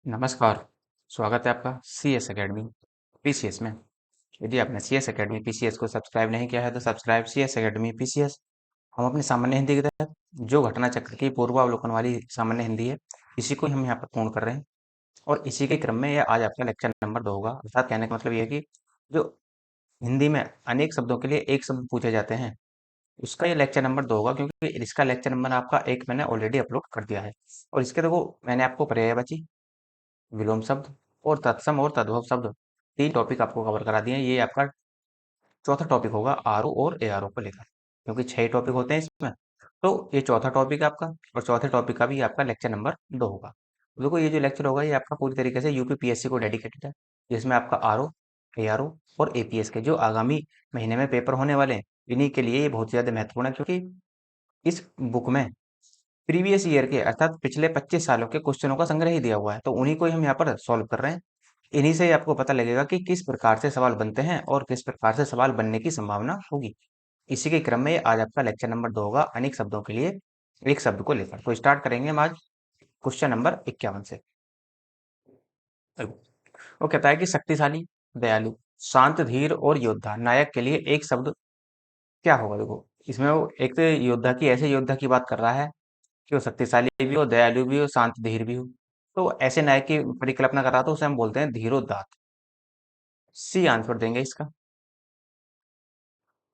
नमस्कार, स्वागत है आपका सी एस अकेडमी पीसीएस में। यदि आपने सी एस अकेडमी पीसीएस को सब्सक्राइब नहीं किया है तो subscribe C S academy PCS. हम अपनी सामान्य हिंदी के तहत जो घटना चक्र की पूर्वावलोकन वाली सामान्य हिंदी है, इसी को हम यहाँ पर पूर्ण कर रहे हैं। और इसी के क्रम में यह आज आपका लेक्चर नंबर 2 होगा। अर्थात कहने का मतलब यह है कि जो हिंदी में अनेक शब्दों के लिए एक शब्द पूछे जाते हैं, उसका ये लेक्चर नंबर 2 होगा, क्योंकि इसका लेक्चर नंबर आपका एक मैंने ऑलरेडी अपलोड कर दिया है। और इसके देखो, मैंने आपको पर्यायवाची, विलोम शब्द और तद्भव शब्द 3 टॉपिक आपको कवर करा दिए हैं। ये आपका चौथा टॉपिक होगा आरओ और एआरओ को लेकर, क्योंकि 6 टॉपिक होते हैं इसमें। तो ये चौथा टॉपिक है आपका, और चौथे टॉपिक का भी आपका लेक्चर नंबर 2 होगा। देखो, ये जो लेक्चर होगा ये आपका पूरी तरीके से यूपीपीएससी को डेडिकेटेड है, जिसमें आपका आरओ, एआरओ और एपीएस के जो आगामी महीने में पेपर होने वाले हैं, इन्हीं के लिए ये बहुत ज़्यादा महत्वपूर्ण है। क्योंकि इस बुक में प्रीवियस ईयर के अर्थात पिछले 25 सालों के क्वेश्चनों का संग्रह ही दिया हुआ है, तो उन्हीं को ही हम यहाँ पर सॉल्व कर रहे हैं। इन्हीं से ही आपको पता लगेगा कि किस प्रकार से सवाल बनते हैं और किस प्रकार से सवाल बनने की संभावना होगी। इसी के क्रम में आज आपका लेक्चर नंबर 2 होगा, अनेक शब्दों के लिए एक शब्द को लेकर। तो स्टार्ट करेंगे हम आज क्वेश्चन नंबर 51 से। वो कहता है कि शक्तिशाली, दयालु, शांत, धीर और योद्धा नायक के लिए एक शब्द क्या होगा। देखो, इसमें वो एक तो योद्धा की, ऐसे योद्धा की बात कर रहा है कि वो शक्तिशाली भी हो, दयालु भी हो, शांत धीर भी हो। तो ऐसे नायक की परिकल्पना कर रहा था, उसे हम बोलते हैं धीरोदात्त। सी आंसर देंगे इसका।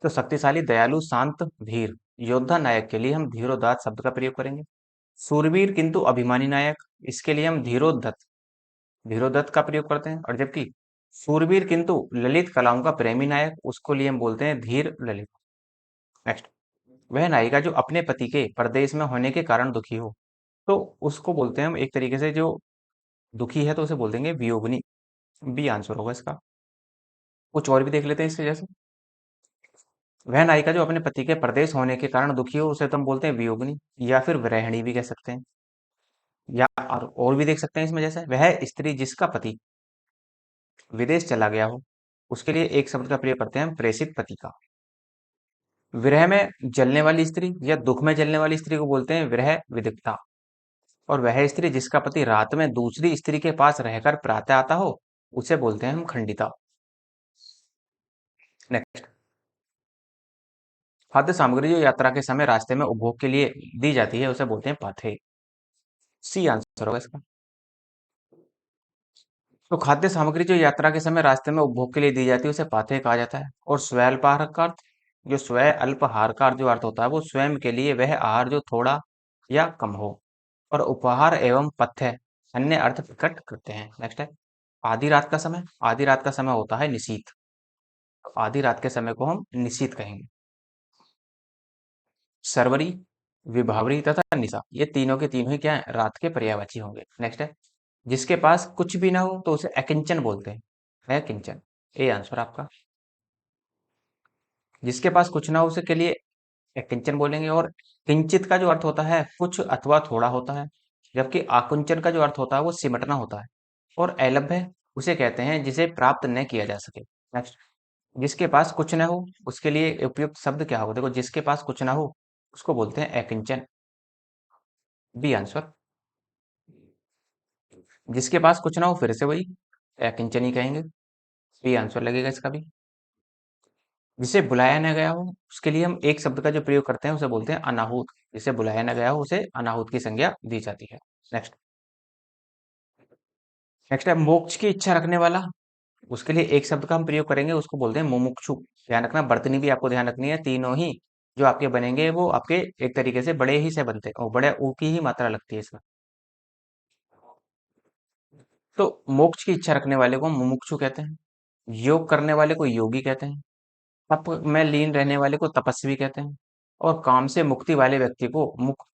तो शक्तिशाली, दयालु, शांत, धीर, योद्धा नायक के लिए हम धीरोदात्त शब्द का प्रयोग करेंगे। सूरवीर किंतु अभिमानी नायक, इसके लिए हम धीरोद्धत, धीरोदत्त का प्रयोग करते हैं। और जबकि सूरवीर किंतु ललित कलाओं का प्रेमी नायक, उसको लिए हम बोलते हैं धीर ललित। नेक्स्ट, वह नायिका जो अपने पति के परदेश में होने के कारण दुखी हो, तो उसको बोलते हैं हम एक तरीके से, जो दुखी है तो उसे बोल देंगे वियोगिनी। बी आंसर होगा इसका। कुछ और भी देख लेते हैं इससे। जैसे वह नायिका जो अपने पति के परदेश होने के कारण दुखी हो, उसे तो हम बोलते हैं वियोगिनी, या फिर विरहिणी भी कह सकते हैं। या और भी देख सकते हैं इसमें। जैसे वह स्त्री जिसका पति विदेश चला गया हो, उसके लिए एक शब्द का प्रयोग करते हैं हम प्रेषित पति का। विरह में जलने वाली स्त्री या दुख में जलने वाली स्त्री को बोलते हैं विरह विदिक्ता। और वह स्त्री जिसका पति रात में दूसरी स्त्री के पास रहकर प्रातः आता हो, उसे बोलते हैं हम खंडिता। नेक्स्ट, खाद्य सामग्री जो यात्रा के समय रास्ते में उपभोग के लिए दी जाती है, उसे बोलते हैं पाथे। सी आंसर होगा इसका। तो खाद्य सामग्री जो यात्रा के समय रास्ते में उपभोग के लिए दी जाती है, उसे पाथेय कहा जाता है। और स्वल्पाहार का अर्थ, जो स्व अल्पाहार का जो अर्थ होता है, वो स्वयं के लिए वह आहार जो थोड़ा या कम हो। और उपहार एवं पथ्य अन्य अर्थ प्रकट करते हैं। नेक्स्ट है आधी रात का समय। आधी रात का समय होता है निशीथ, तो आधी रात के समय को हम निशीथ कहेंगे। सरवरी, विभावरी तथा निशा, ये तीनों के तीनों ही क्या है, रात के पर्यायवाची होंगे। नेक्स्ट है जिसके पास कुछ भी ना हो तो उसे अकिंचन बोलते हैं, है किंचन। ए आंसर आपका। जिसके पास कुछ ना हो उसे के लिए अकिंचन बोलेंगे। और किंचित का जो अर्थ होता है कुछ अथवा थोड़ा होता है, जबकि आकुंचन का जो अर्थ होता है वो सिमटना होता है। और अलभ्य उसे कहते हैं जिसे प्राप्त न किया जा सके। नेक्स्ट, जिसके पास कुछ ना हो उसके लिए उपयुक्त शब्द क्या होगा। देखो, जिसके पास कुछ ना हो उसको बोलते हैं अकिंचन। B answer. जिसके पास कुछ ना हो फिर से वही अकिंचन ही कहेंगे। बी आंसर लगेगा इसका भी। जिसे बुलाया न गया हो उसके लिए हम एक शब्द का जो प्रयोग करते हैं उसे बोलते हैं अनाहूत। जिसे बुलाया न गया हो उसे अनाहूत की संज्ञा दी जाती है। नेक्स्ट, नेक्स्ट है मोक्ष की इच्छा रखने वाला। उसके लिए एक शब्द का हम प्रयोग करेंगे, उसको बोलते हैं मुमुक्षु। ध्यान रखना, बर्तनी भी आपको ध्यान रखनी है। तीनों ही जो आपके बनेंगे वो आपके एक तरीके से बड़े ही से बनते हैं, और बड़े ऊ की ही मात्रा लगती है इसमें। तो मोक्ष की इच्छा रखने वाले को मुमुक्षु कहते हैं। योग करने वाले को योगी कहते हैं। तप में लीन रहने वाले को तपस्वी कहते हैं। और काम से मुक्ति वाले व्यक्ति को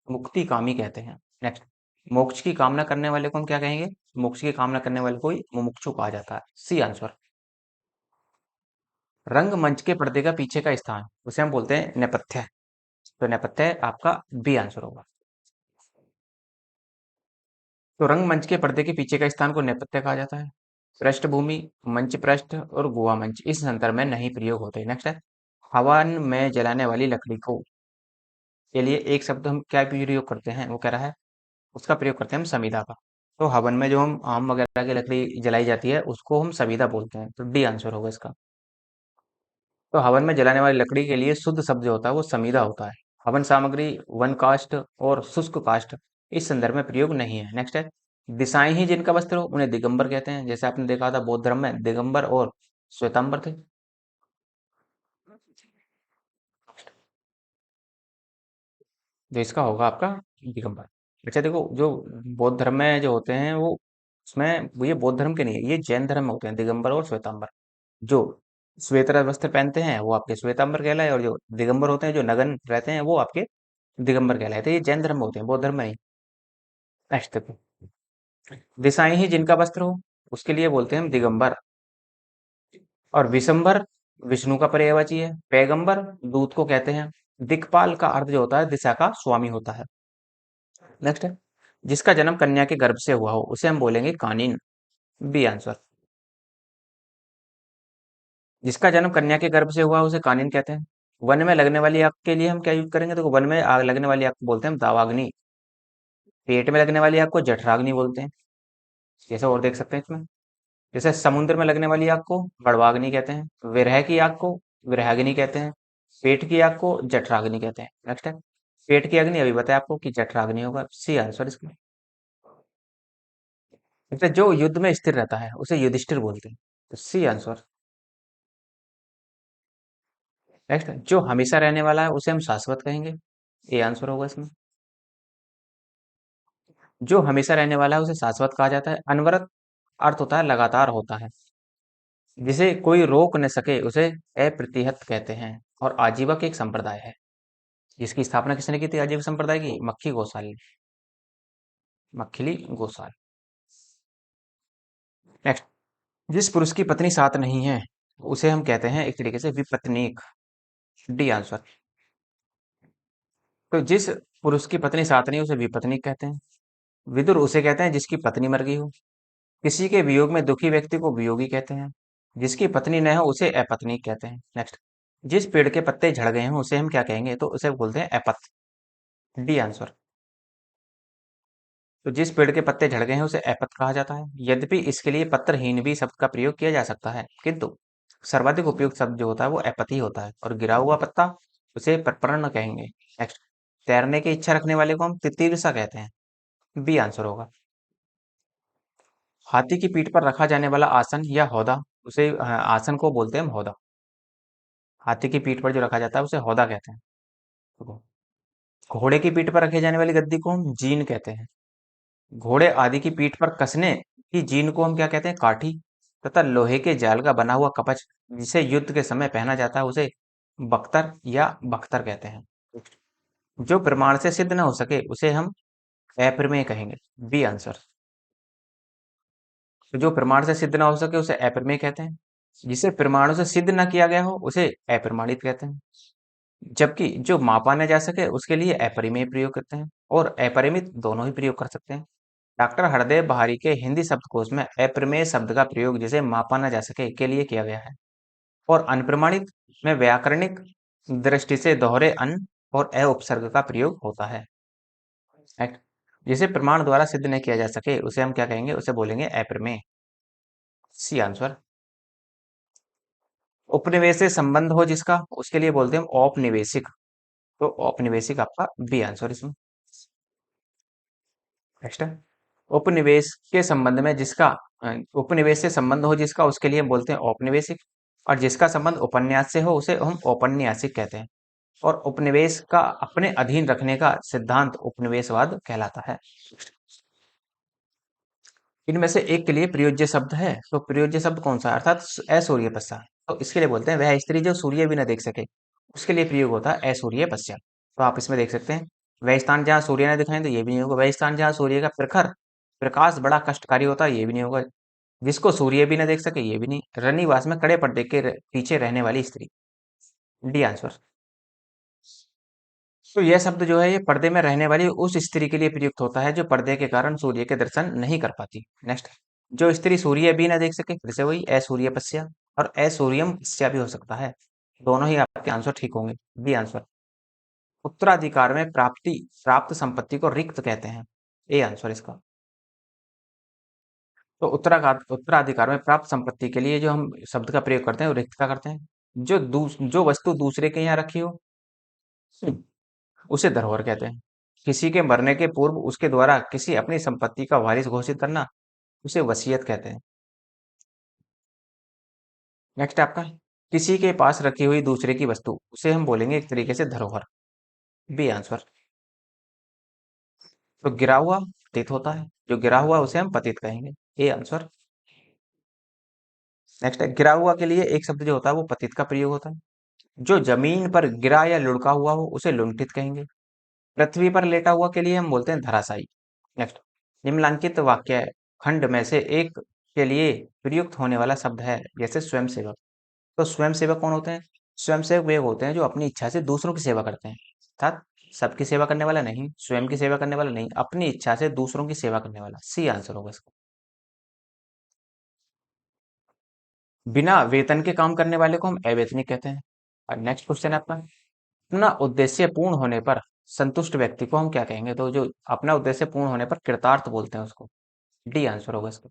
मुक्ति कामी कहते हैं। नेक्स्ट, मोक्ष की कामना करने वाले को हम क्या कहेंगे। मोक्ष की कामना करने वाले को ही मुमुक्षु कहा जाता है। C answer. रंगमंच के पर्दे का पीछे का स्थान उसे हम बोलते हैं नेपथ्य। तो नेपथ्य आपका बी आंसर होगा। तो रंगमंच के पर्दे के पीछे का स्थान को नेपथ्य कहा जाता है। पृष्ठभूमि, मंच पृष्ठ और गुहा मंच इस संदर्भ में नहीं प्रयोग होते। नेक्स्ट है हवन में जलाने वाली लकड़ी को के लिए एक शब्द हम क्या प्रयोग करते हैं, वो कह रहा है उसका प्रयोग करते हैं हम समीधा का। तो हवन में जो हम आम वगैरह की लकड़ी जलाई जाती है उसको हम सविता बोलते हैं, तो डी आंसर होगा इसका। तो हवन में जलाने वाली लकड़ी के लिए शुद्ध शब्द जो होता है वो समीधा होता है। हवन सामग्री वन काष्ठ और शुष्क काष्ठ इस संदर्भ में प्रयोग नहीं है। नेक्स्ट है, दिशाएं ही जिनका वस्त्र हो उन्हें दिगंबर कहते हैं। जैसे आपने देखा था बौद्ध धर्म में दिगंबर और श्वेतांबर थे। जो इसका होगा आपका दिगंबर। अच्छा देखो, जो बौद्ध धर्म में जो होते हैं वो उसमें वो ये बौद्ध धर्म के नहीं है, ये जैन धर्म में होते हैं दिगंबर और श्वेतांबर। जो श्वेत वस्त्र पहनते हैं वो आपके श्वेतांबर कहलाए, और जो दिगंबर होते हैं जो नग्न रहते हैं वो आपके दिगंबर कहलाते हैं। ये जैन धर्म में होते हैं, बौद्ध धर्म में नहीं। नेक्स्ट देखो, दिशाएं ही जिनका वस्त्र हो उसके लिए बोलते हैं हम दिगंबर। और विशंबर विष्णु का पर्यायवाची है। पैगंबर दूत को कहते हैं। दिक्पाल का अर्थ जो होता है दिशा का स्वामी होता है। नेक्स्ट है, जिसका जन्म कन्या के गर्भ से हुआ हो उसे हम बोलेंगे कानीन। B answer. जिसका जन्म कन्या के गर्भ से हुआ उसे कानीन कहते हैं। वन में लगने वाली आग के लिए हम क्या यूज करेंगे? देखो, वन में आग लगने वाली आग को बोलते हैं हम दावाग्नि। पेट में लगने वाली आग को जठराग्नि बोलते हैं। जैसे और देख सकते हैं इसमें, जैसे समुद्र में लगने वाली आग को बड़वाग्नि कहते हैं। विरह की आग को विरहाग्नि कहते हैं। पेट की आग को जठराग्नि कहते हैं। नेक्स्ट है, पेट की अग्नि अभी बताया आपको कि जठराग्नि होगा। सी आंसर इसका। जैसे जो युद्ध में स्थिर रहता है उसे युधिष्ठिर बोलते हैं, तो सी आंसर। नेक्स्ट, जो हमेशा रहने वाला है उसे हम शाश्वत कहेंगे। ए आंसर होगा इसमें। जो हमेशा रहने वाला है उसे शाश्वत कहा जाता है। अनवरत अर्थ होता है लगातार होता है। जिसे कोई रोक न सके उसे अप्रतिहत कहते हैं। और आजीवक एक संप्रदाय है जिसकी स्थापना किसने की थी? आजीवक संप्रदाय की मक्खी गोसाल ने। मक्खिली गोसाल। नेक्स्ट, जिस पुरुष की पत्नी साथ नहीं है उसे हम कहते हैं एक तरीके से विपत्नीक। D answer. तो जिस पुरुष की पत्नी साथ नहीं उसे विपत्नीक कहते हैं। विदुर उसे कहते हैं जिसकी पत्नी मर गई हो। किसी के वियोग में दुखी व्यक्ति को वियोगी कहते हैं। जिसकी पत्नी न हो उसे अपत्नीक कहते हैं। नेक्स्ट, जिस पेड़ के पत्ते झड़ गए हों उसे हम क्या कहेंगे? तो उसे बोलते हैं अपत। D answer. तो जिस पेड़ के पत्ते झड़ गए हैं उसे अपत कहा जाता है। यद्यपि इसके लिए पत्रहीन भी शब्द का प्रयोग किया जा सकता है, किंतु सर्वाधिक उपयुक्त शब्द जो होता है वो अपत ही होता है। और गिरा हुआ पत्ता उसे प्रपर्ण कहेंगे। नेक्स्ट, तैरने की इच्छा रखने वाले को हम तितीर्षा कहते हैं। बी आंसर होगा। हाथी की पीठ पर रखा जाने वाला आसन या हौदा उसे आसन को बोलते हैं हम हौदा। हाथी की पीठ पर जो रखा जाता है उसे हौदा कहते हैं। देखो, घोड़े की पीठ पर रखे जाने वाली गद्दी को हम जीन कहते हैं। घोड़े आदि की पीठ पर कसने की जीन को हम क्या कहते हैं? काठी। तथा लोहे के जाल का बना हुआ कवच जिसे युद्ध के समय पहना जाता है उसे बख्तर या बख्तर कहते हैं। जो प्रमाण से सिद्ध न हो सके उसे हम अप्रमेय कहेंगे। B answer. तो जो प्रमाण से सिद्ध ना हो सके उसे अप्रमेय कहते हैं। जिसे प्रमाणों से सिद्ध ना किया गया हो उसे अप्रमाणित कहते हैं। जबकि जो मापा न जा सके उसके लिए अपरिमेय प्रयोग करते हैं, और अपरिमित दोनों ही प्रयोग कर सकते हैं। डॉक्टर हरदेव बहारी के हिंदी शब्दकोश में अप्रमेय शब्द का प्रयोग जिसे मापा न जा सके के लिए किया गया है। और अनप्रमाणित में व्याकरणिक दृष्टि से दोहरे अन और अ उपसर्ग का प्रयोग होता है। Right? जिसे प्रमाण द्वारा सिद्ध नहीं किया जा सके उसे हम क्या कहेंगे? उसे बोलेंगे अप्रमेय। C answer. उपनिवेश से संबंध हो जिसका उसके लिए बोलते हैं हम औपनिवेशिक। तो औपनिवेशिक आपका बी आंसर इसमें। नेक्स्ट है, उपनिवेश के संबंध में जिसका उपनिवेश से संबंध हो जिसका उसके लिए हम बोलते हैं औपनिवेशिक। और जिसका संबंध उपन्यास से हो उसे हम औपन्यासिक कहते हैं। और उपनिवेश का अपने अधीन रखने का सिद्धांत उपनिवेशवाद कहलाता है। इनमें से एक के लिए प्रयोज्य शब्द है, तो प्रयोज्य शब्द कौन सा है? अर्थात असूर्यपस्या। तो इसके लिए बोलते हैं वह स्त्री जो सूर्य भी न देख सके, उसके लिए प्रयोग होता है असूर्यपस्या। तो आप इसमें देख सकते हैं, वह स्थान जहाँ सूर्य न दिखाए तो ये भी नहीं होगा। वह स्थान जहाँ सूर्य का प्रखर प्रकाश बड़ा कष्टकारी होता है, ये भी नहीं होगा। जिसको सूर्य भी न देख सके, ये भी नहीं। रनिवास में कड़े पर्दे के पीछे रहने वाली स्त्री। D answer. तो यह शब्द जो है ये पर्दे में रहने वाली उस स्त्री के लिए प्रयुक्त होता है जो पर्दे के कारण सूर्य के दर्शन नहीं कर पाती। नेक्स्ट, जो स्त्री सूर्य भी ना देख सके, फिर से वही असूर्यपस्या। और असूर्यम पस्या भी हो सकता है। दोनों ही आपके आंसर ठीक होंगे। B answer. उत्तराधिकार में प्राप्त संपत्ति को रिक्त कहते हैं। ए आंसर इसका। तो उत्तराधिकार में प्राप्त संपत्ति के लिए जो हम शब्द का प्रयोग करते हैं वो रिक्त का करते हैं। जो वस्तु दूसरे के यहाँ रखी हो उसे धरोहर कहते हैं। किसी के मरने के पूर्व उसके द्वारा किसी अपनी संपत्ति का वारिस घोषित करना उसे वसीयत कहते हैं। नेक्स्ट आपका, किसी के पास रखी हुई दूसरे की वस्तु उसे हम बोलेंगे एक तरीके से धरोहर। B answer. तो गिरा हुआ पतित होता है, जो गिरा हुआ उसे हम पतित कहेंगे। A answer. नेक्स्ट है, गिरा हुआ के लिए एक शब्द जो होता है वो पतित का प्रयोग होता है। जो जमीन पर गिरा या लुढ़का हुआ हो उसे लुंठित कहेंगे। पृथ्वी पर लेटा हुआ के लिए हम बोलते हैं धराशायी। नेक्स्ट, निम्नलिखित वाक्य खंड में से एक के लिए प्रयुक्त होने वाला शब्द है जैसे स्वयंसेवक। तो स्वयंसेवक कौन होते हैं? स्वयंसेवक वे होते हैं जो अपनी इच्छा से दूसरों की सेवा करते हैं, अर्थात सबकी सेवा करने वाला नहीं, स्वयं की सेवा करने वाला नहीं, अपनी इच्छा से दूसरों की सेवा करने वाला। सी आंसर होगा इसका। बिना वेतन के काम करने वाले को हम अवैतनिक कहते हैं। और नेक्स्ट क्वेश्चन है आपका, अपना उद्देश्य पूर्ण होने पर संतुष्ट व्यक्ति को हम क्या कहेंगे? तो जो अपना उद्देश्य पूर्ण होने पर कृतार्थ बोलते हैं उसको। डी आंसर होगा इसका।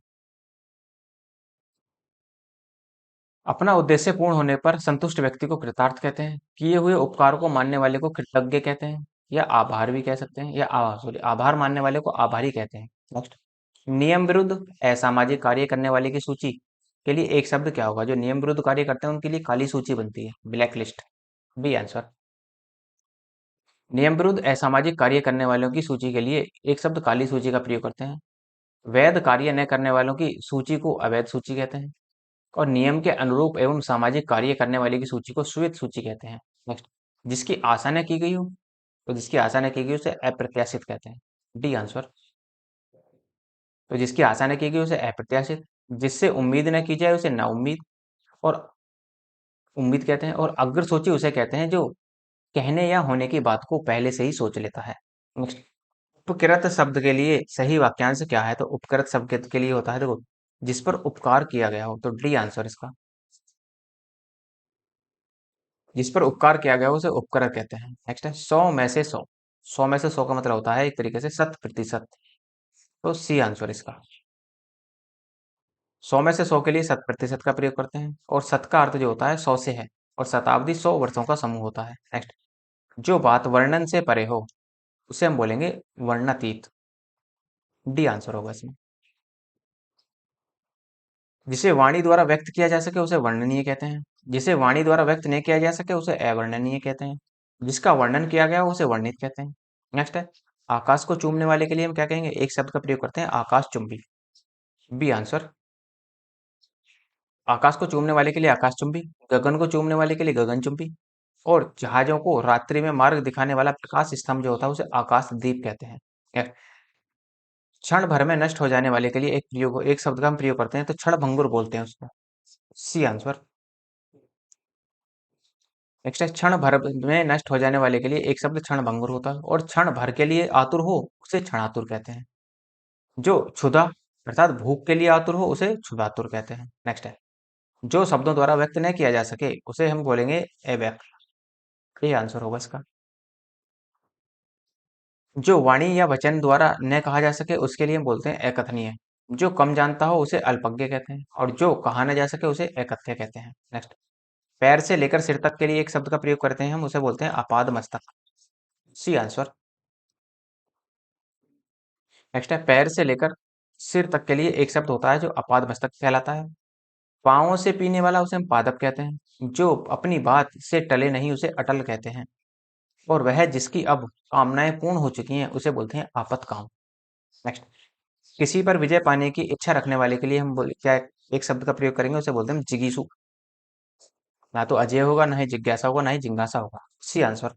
अपना उद्देश्य पूर्ण होने पर संतुष्ट व्यक्ति को कृतार्थ कहते हैं। किए हुए उपकार को मानने वाले को कृतज्ञ कहते हैं, या आभार भी कह सकते हैं, या सॉरी आभार मानने वाले को आभारी कहते हैं। नेक्स्ट, नियम विरुद्ध असामाजिक कार्य करने वाले की सूची के लिए एक शब्द क्या होगा? जो नियम विरुद्ध कार्य करते हैं उनके लिए काली सूची बनती है, ब्लैक लिस्ट। B answer. नियम विरुद्ध असामाजिक कार्य करने वालों की सूची के लिए एक शब्द काली सूची का प्रयोग करते हैं। वैध कार्य न करने वालों की सूची को अवैध सूची कहते हैं। और नियम के अनुरूप एवं सामाजिक कार्य करने वाले की सूची को श्वेत सूची कहते हैं। नेक्स्ट, जिसकी आशा न की गई हो, तो जिसकी आशा न की गई उसे अप्रत्याशित कहते हैं। D answer. तो जिसकी आशा न की गई उसे अप्रत्याशित, जिससे उम्मीद न की जाए उसे ना उम्मीद और उम्मीद कहते हैं। और अग्र सोची उसे कहते हैं जो कहने या होने की बात को पहले से ही सोच लेता है। नेक्स्ट, उपकृत शब्द के लिए सही वाक्यांश क्या है? तो उपकृत शब्द के लिए होता है, देखो, जिस पर उपकार किया गया हो। तो डी आंसर इसका। जिस पर उपकार किया गया हो उसे उपकार कहते हैं। नेक्स्ट है, 100 में से 100। 100 में से 100 का मतलब होता है एक तरीके से 100%। तो सी आंसर इसका। 100 में से 100 के लिए 100% का प्रयोग करते हैं। और 100 का अर्थ जो होता है 100 से है, और शताब्दी 100 वर्षों का समूह होता है। नेक्स्ट, जो बात वर्णन से परे हो उसे हम बोलेंगे वर्णातीत। डी आंसर होगा इसमें। जिसे वाणी द्वारा व्यक्त किया जा सके उसे वर्णनीय कहते हैं। जिसे वाणी द्वारा व्यक्त नहीं किया जा सके उसे अवर्णनीय कहते हैं। जिसका वर्णन किया गया हो उसे वर्णित कहते हैं। नेक्स्ट है, आकाश को चूमने वाले के लिए हम क्या कहेंगे? एक शब्द का प्रयोग करते हैं, आकाश चुंबी। B answer. आकाश को चूमने वाले के लिए आकाश चुंबी, गगन को चूमने वाले के लिए गगन चुंबी, और जहाजों को रात्रि में मार्ग दिखाने वाला प्रकाश स्तंभ जो होता है उसे आकाश दीप कहते हैं। क्षण भर में नष्ट हो जाने वाले के लिए एक शब्द का हम प्रयोग करते हैं, तो क्षण भंगुर बोलते हैं उसको। C answer. नेक्स्ट है, क्षण भर में नष्ट हो जाने वाले के लिए एक शब्द क्षण भंगुर होता है, और क्षण भर के लिए आतुर हो उसे क्षणातुर कहते हैं। जो क्षुधा अर्थात भूख के लिए आतुर हो उसे क्षुधातुर कहते हैं। नेक्स्ट है, जो शब्दों द्वारा व्यक्त न किया जा सके उसे हम बोलेंगे अव्यक्त। ये आंसर होगा इसका। जो वाणी या वचन द्वारा न कहा जा सके उसके लिए हम बोलते हैं अकथनीय। जो कम जानता हो उसे अल्पज्ञ कहते हैं, और जो कहा न जा सके उसे अकथ्य कहते हैं। नेक्स्ट, पैर से लेकर सिर तक के लिए एक शब्द का प्रयोग करते हैं, हम उसे बोलते हैं अपाद मस्तक। C answer. नेक्स्ट है, पैर से लेकर सिर तक के लिए एक शब्द होता है जो अपाद मस्तक कहलाता है। पाँवों से पीने वाला उसे हम पादप कहते हैं। जो अपनी बात से टले नहीं उसे अटल कहते हैं। और वह जिसकी अब कामनाएं पूर्ण हो चुकी हैं उसे बोलते हैं आपातकाम। नेक्स्ट, किसी पर विजय पाने की इच्छा रखने वाले के लिए हम क्या एक शब्द का प्रयोग करेंगे? उसे बोलते हैं जिगीषु। ना तो अजय होगा, ना ही जिज्ञासा होगा, ना ही जिज्ञासा होगा। C answer.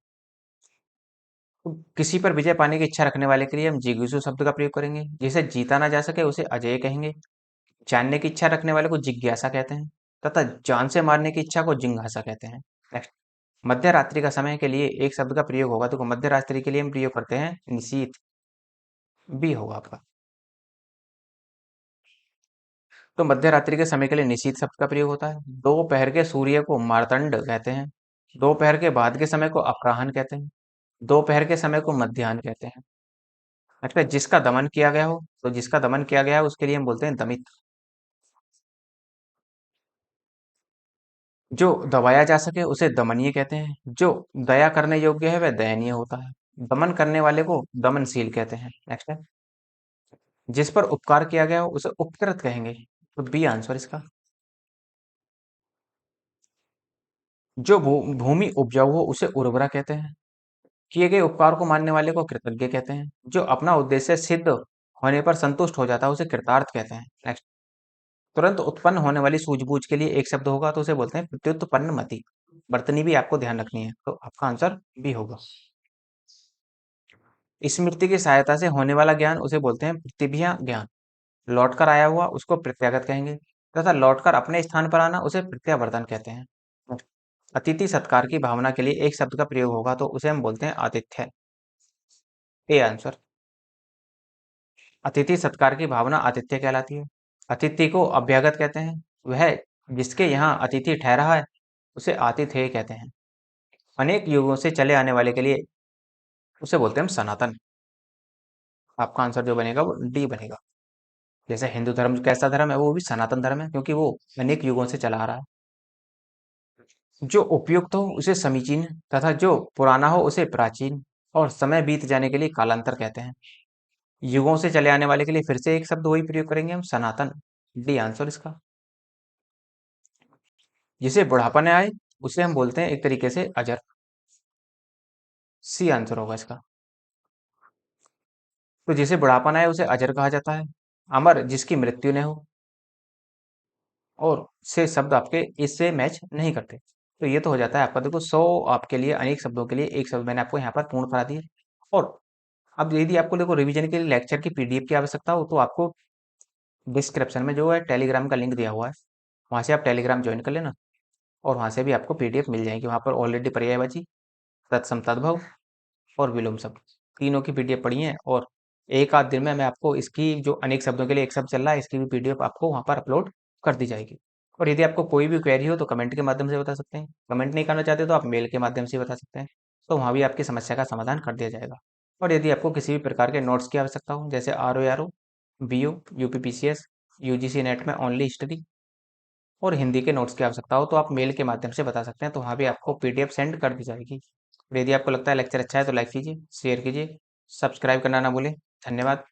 तो किसी पर विजय पाने की इच्छा रखने वाले के लिए हम जिगीषु शब्द का प्रयोग करेंगे। जिसे जीता ना जा सके उसे अजय कहेंगे। जानने की इच्छा रखने वाले को जिज्ञासा कहते हैं, तथा जान से मारने की इच्छा को जिज्ञासा कहते हैं। नेक्स्ट, मध्य रात्रि का समय के लिए एक शब्द का प्रयोग होगा, तो मध्य रात्रि के लिए हम प्रयोग करते हैं निशीथ। बी होगा आपका। तो मध्य रात्रि के समय के लिए निशीथ शब्द का प्रयोग होता है। दोपहर के सूर्य को मार्तंड कहते हैं। दोपहर के बाद के समय को अपराह्न कहते हैं। दोपहर के समय को मध्याह्न कहते हैं। अच्छा, जिसका दमन किया गया हो, तो जिसका दमन किया गया है उसके लिए हम बोलते हैं दमित। जो दबाया जा सके उसे दमनीय कहते हैं। जो दया करने योग्य है वह दयनीय होता है। दमन करने वाले को दमनशील कहते हैं। नेक्स्ट है, जिस पर उपकार किया गया हो उसे उपकृत कहेंगे। तो बी आंसर इसका। जो भूमि उपजाऊ हो उसे उर्वरा कहते हैं। किए गए उपकार को मानने वाले को कृतज्ञ कहते हैं। जो अपना उद्देश्य सिद्ध होने पर संतुष्ट हो जाता है उसे कृतार्थ कहते हैं। नेक्स्ट, तुरंत उत्पन्न होने वाली सूझबूझ के लिए एक शब्द होगा तो उसे बोलते हैं प्रत्युत्पन्न मति। वर्तनी भी आपको ध्यान रखनी है, तो आपका आंसर बी होगा। स्मृति की सहायता से होने वाला ज्ञान उसे बोलते हैं प्रतिभिया ज्ञान। लौट कर आया हुआ उसको प्रत्यागत कहेंगे, तथा लौट कर अपने स्थान पर आना उसे प्रत्यावर्तन कहते हैं। अतिथि सत्कार की भावना के लिए एक शब्द का प्रयोग होगा तो उसे हम बोलते हैं आतिथ्य। A answer. अतिथि सत्कार की भावना आतिथ्य कहलाती है। अतिथि को अभ्यागत कहते हैं। वह जिसके यहाँ अतिथि ठहरा है उसे आतिथेय कहते हैं। अनेक युगों से चले आने वाले के लिए उसे बोलते हैं हम सनातन। आपका आंसर जो बनेगा वो डी बनेगा। जैसे हिंदू धर्म कैसा धर्म है, वो भी सनातन धर्म है क्योंकि वो अनेक युगों से चला आ रहा है। जो उपयुक्त हो उसे समीचीन, तथा जो पुराना हो उसे प्राचीन, और समय बीत जाने के लिए कालांतर कहते हैं। युगों से चले आने वाले के लिए फिर से एक शब्द वही प्रयोग करेंगे हम, सनातन। डी आंसर इसका। जिसे बुढ़ापा न आए उसे हम बोलते हैं एक तरीके से अजर। सी आंसर होगा इसका। तो जिसे बुढ़ापा न आए उसे अजर कहा जाता है। अमर जिसकी मृत्यु न हो, और से शब्द आपके इससे मैच नहीं करते। तो ये तो हो जाता है आपका, देखो 100 आपके लिए अनेक शब्दों के लिए एक शब्द मैंने आपको यहाँ पर पूर्ण करा दिया। और अब यदि आपको देखो रिवीजन के लिए लेक्चर की पीडीएफ की आवश्यकता हो तो आपको डिस्क्रिप्शन में जो है टेलीग्राम का लिंक दिया हुआ है, वहां से आप टेलीग्राम ज्वाइन कर लेना, और वहां से भी आपको पीडीएफ मिल जाएगी। वहां पर ऑलरेडी पर्यायवाची, तत्सम तद्भव और विलोम शब्द तीनों की पीडीएफ पड़ी है। और एक आध दिन में मैं आपको इसकी जो अनेक शब्दों के लिए एक शब्द चल रहा है इसकी भी पीडीएफ आपको वहां पर अपलोड कर दी जाएगी। और यदि आपको कोई भी क्वेरी हो तो कमेंट के माध्यम से बता सकते हैं। कमेंट नहीं करना चाहते तो आप मेल के माध्यम से बता सकते हैं, तो वहाँ भी आपकी समस्या का समाधान कर दिया जाएगा। और यदि आपको किसी भी प्रकार के नोट्स की आवश्यकता हो, जैसे RO, BO, UPPCS, UGC net में ओनली हिस्ट्री और हिंदी के नोट्स की आवश्यकता हो तो आप मेल के माध्यम से बता सकते हैं, तो वहाँ भी आपको पीडीएफ सेंड कर दी जाएगी। और यदि आपको लगता है लेक्चर अच्छा है तो लाइक कीजिए, शेयर कीजिए, सब्सक्राइब करना ना भूलें। धन्यवाद।